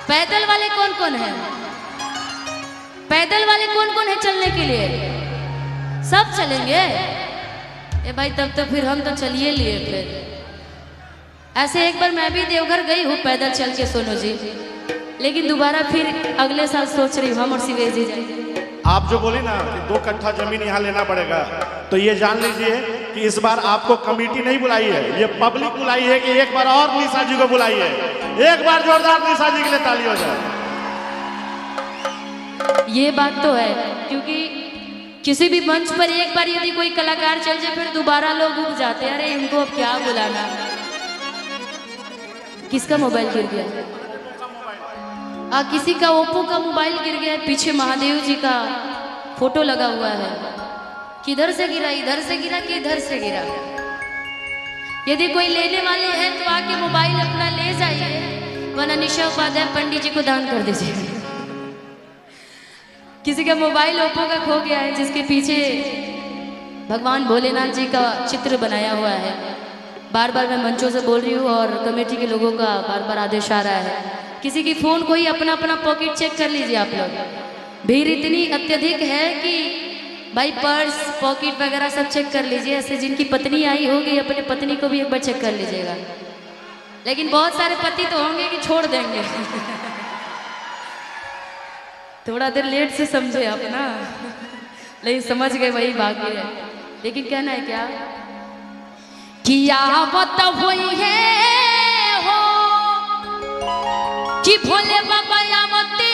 पैदल वाले कौन कौन है? पैदल वाले कौन कौन है चलने के लिए? सब चलेंगे? ए भाई तब तो फिर हम तो चलिए लिए फिर। ऐसे एक बार मैं भी देवघर गई हूँ पैदल चल के सोनू जी, लेकिन दोबारा फिर अगले साल सोच रही हूँ हम और शिवेश जी जाएंगे। आप जो बोली ना कि 2 कट्ठा जमीन यहाँ लेना पड़ेगा, तो ये जान लीजिए कि इस बार आपको कमेटी नहीं बुलाई है, ये पब्लिक बुलाई है कि एक बार और निशा जी को बुलाई है। एक बार जोरदार निशा जी के लिए ताली हो जाए। ये बात तो है, क्योंकि किसी भी मंच पर एक बार यदि कोई कलाकार चल जाए फिर दोबारा लोग उब जाते हैं, अरे इनको अब क्या बुलाना। किसका मोबाइल गिर गया? किसी का ओप्पो का मोबाइल गिर गया है, पीछे महादेव जी का फोटो लगा हुआ है। किधर से गिरा? इधर से गिरा कि इधर से गिरा? यदि कोई लेने वाले हैं तो आके मोबाइल अपना ले जाइए, वरना निशा उपाध्याय पंडित जी को दान कर दीजिए। किसी का मोबाइल ओप्पो का खो गया है, जिसके पीछे भगवान भोलेनाथ जी का चित्र बनाया हुआ है। बार बार मैं मंचों से बोल रही हूँ और कमेटी के लोगों का बार बार आदेश आ रहा है, किसी की फोन कोई अपना अपना पॉकेट चेक कर लीजिए। आप लोग भीड़ इतनी अत्यधिक है कि भाई पर्स पॉकेट वगैरह सब चेक कर लीजिए। ऐसे जिनकी पत्नी आई होगी अपने पत्नी को भी एक बार चेक कर लीजिएगा। लेकिन बहुत सारे पति तो होंगे कि छोड़ देंगे। थोड़ा देर लेट से समझे आप ना, लेकिन समझ गए वही बाकी है। लेकिन कहना है क्या कि आवत हुई है हो कि भोले बाबा आवते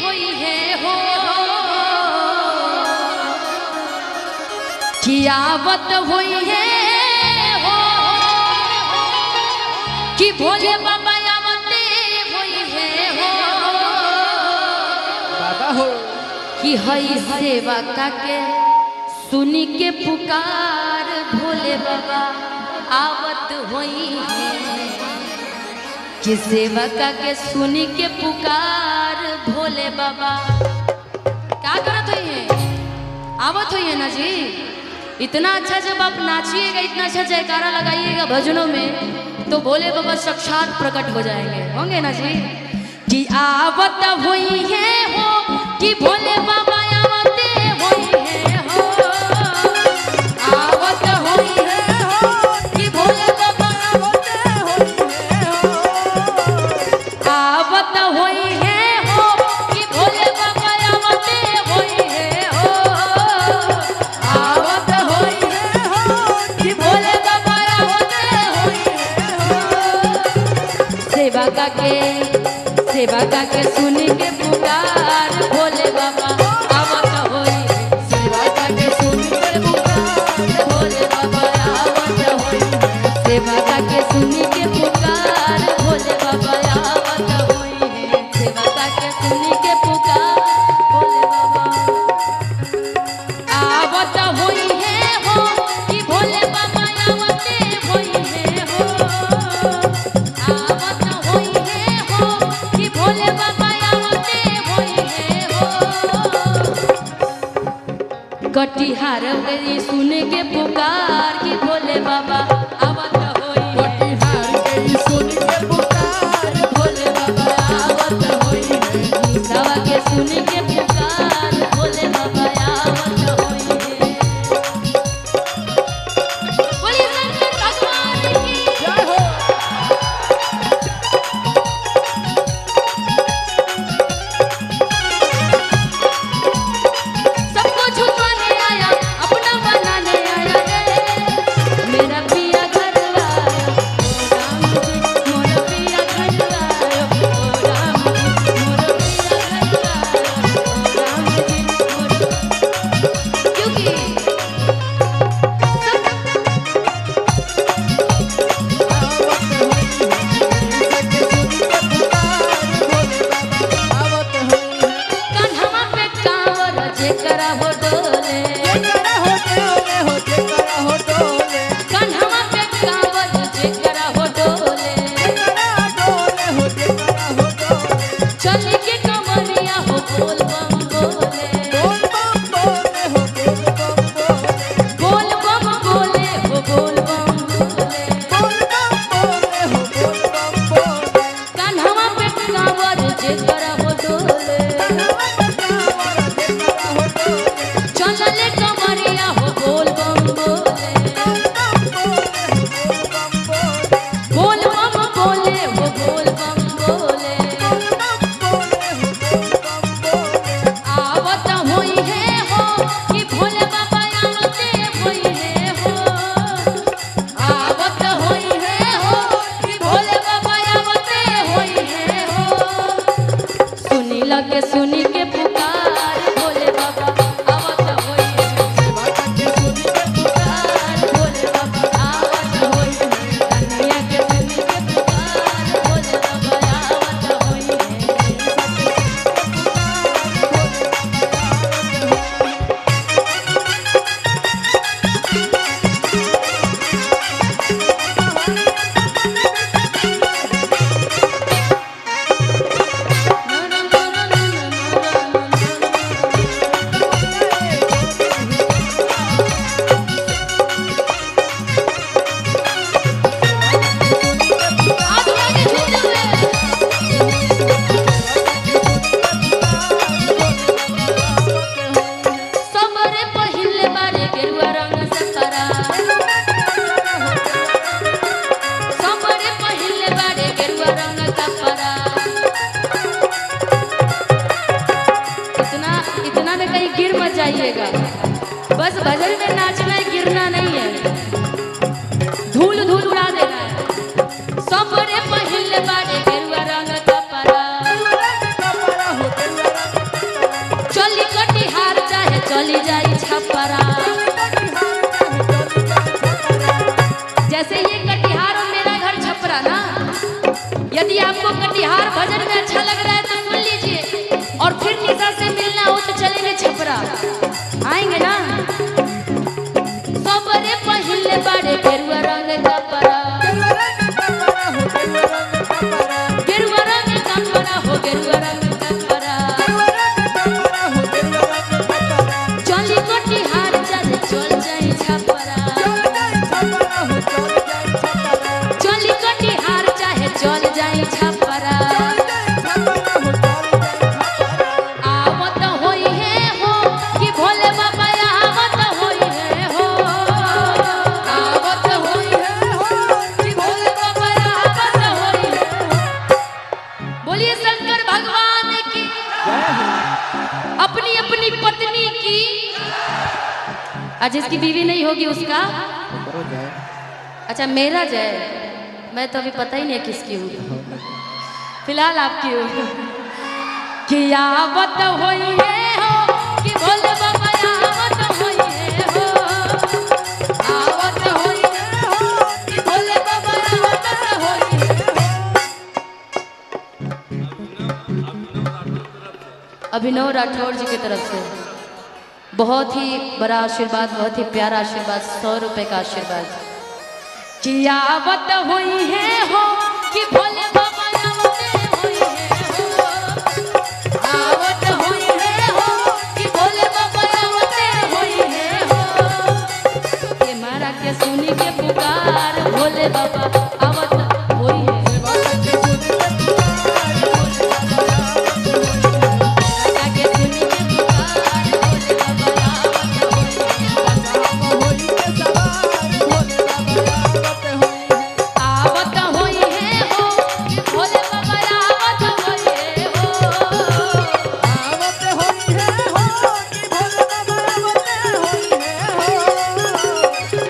हुई है हो, कि आवत हुई है हो कि भोले बाबा आवते हुई है हो, बाबा हो कि हई सेवा का के सुनी के पुकार भोले बाबा आवत हुई है, कि सेवा का के सुनी के पुकार भोले बाबा। क्या करत हुई है? आवत हुई है ना जी। इतना अच्छा जब आप नाचिएगा, इतना अच्छा जयकारा लगाइएगा भजनों में, तो भोले बाबा साक्षात प्रकट हो जाएंगे, होंगे ना जी। कि आवत हुई है हो कि भोले बाबा आवते हुई है हो, आवत हुई है हो कि भोले बाबा आवते हुई है हो, आवत हुई है हो कि भोले बाबा आवते हुई है हो, आवत हुई है हो कि भोले बाबा आवते हुई है हो। सेवा का के सुन के पुकार भोले बाबा आवत होई, सेवा का के सुन के पुकार भोले बाबा आवत होई, सेवा का के सुन के पुकार भोले बाबा आवत होई है, सेवा का के सुन के पुकार भोले बाबा आवत होई है हो कि भोले बाबा आवते होई है हो, आवत होई है हो कि भोले बाबा आवते होई है हो। कटिहार गई सुन के पुकार कि भोले बाबा आवत होई, कटिहार गई सुन के पुकार भोले बाबा आवत होई है, निशावा के सुन के पुकार भोले बाबा आवत होई है। बोलिए शंकर भगवान की जय हो। सबको झुकाने आया अपना बनाने आया रे, मेरा पिया जेकरा हो डोले चलले कमरिया हो बोल बम बोले बोल बम बोले हो बोल बम बोले आवत होई है हो कि भोले बाबा आवते होई है हो आवत होई है हो कि भोले बाबा आवते होई है हो सुनी लगे सुनी के पुकार भोले बाबा आवत होई है पुकार भोले बाबा आवत होई है कन्हैया के सुनी के पुकार भोले बाबा आवत होई है सबरे पहिले बारे गेरुआ रंग सतरा सबरे पहिले बारे गेरुआ रंग कपड़ा इतना में कहीं गिर मत जाइएगा बस भजन में नाचना है गिरना नहीं है धूल धूल उड़ा देना है सबरे पहिले बारे गेरुआ रंग कपड़ा चली कटिहार चाहे चली जाई छपरा जैसे ये कटिहार और मेरा घर छपरा ना यदि आपको कटिहार भजन में अच्छा लग रहा है तो सुन लीजिए और फिर निशा से मिलना हो तो चलेंगे छपरा आएंगे ना सबरे पहिले बारे गेरुआ रंग कपड़ा गेरुआ रंग कपड़ा हो गेरुआ रंग कपड़ा चली कटिहार चले चल जाई छपरा चली कटिहार चाहे चल जाई छपरा आवत होई है हो कि भोले बाबा आवत होई है हो आवत होई है हो कि भोले बाबा आवत होई है हो बोलिए शंकर भगवान की अपनी अपनी पत्नी की आज जिसकी बीवी नहीं होगी उसका अच्छा मेरा जय मैं तो अभी पता ही नहीं है किसकी हूँ फिलहाल आपकी हूँ कि आवत होई है हो कि भोले बाबा आवत होई है हो आवत होई है हो कि भोले बाबा आवत होई है हो अभिनव राठौर जी की तरफ से बहुत ही बड़ा आशीर्वाद बहुत ही प्यारा आशीर्वाद 100 रुपए का आशीर्वाद कि आवत होई है हो कि भोले बाबा आवते होई है हो आवत होई है हो कि भोले बाबा आवते होई है हो के मारा के सुनी के पुकार भोले बाबा आवत होई है आवत होई है हो कि भोले बाबा आवत होई है हो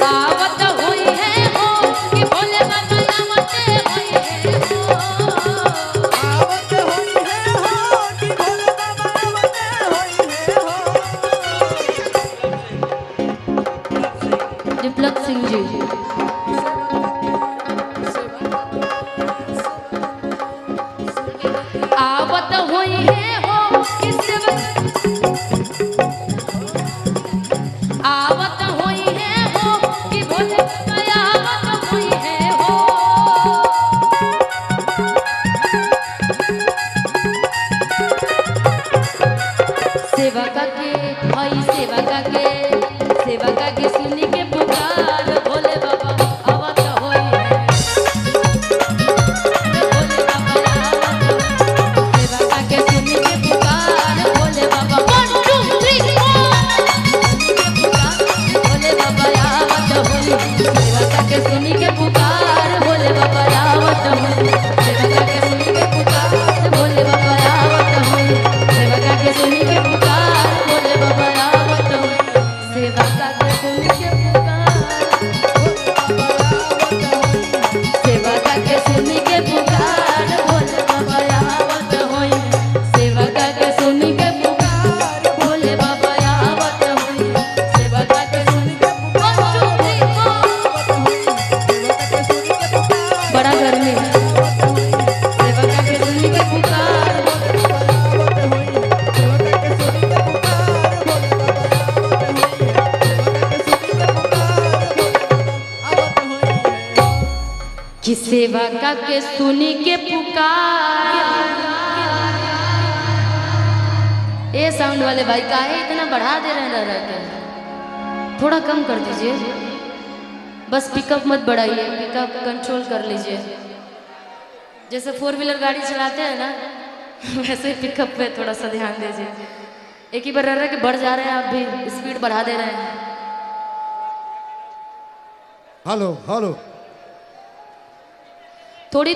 आवत होई है हो कि भोले बाबा आवते होई है हो दिपलक सिंह जी आवत होई है हो कि आवत होई है हो कि भोले बाबा आवत होई है हो सेवा का के भाई सेवा का के सुनी के पुकार भोले बाबा आवत होई है भोले बाबा आवत सेवा सेवा का के सुनी के पुकार। ए साउंड वाले भाई काहे इतना बढ़ा दे रहे हैं रह के, थोड़ा कम कर दीजिए। बस पिकअप मत बढ़ाइए, पिकअप कंट्रोल कर लीजिए। जैसे 4 व्हीलर गाड़ी चलाते हैं ना वैसे पिकअप पे थोड़ा सा ध्यान दीजिए। एक ही बार रह रहा कि बढ़ जा रहे हैं, आप भी स्पीड बढ़ा दे रहे हैं। हेलो हेलो थोड़ी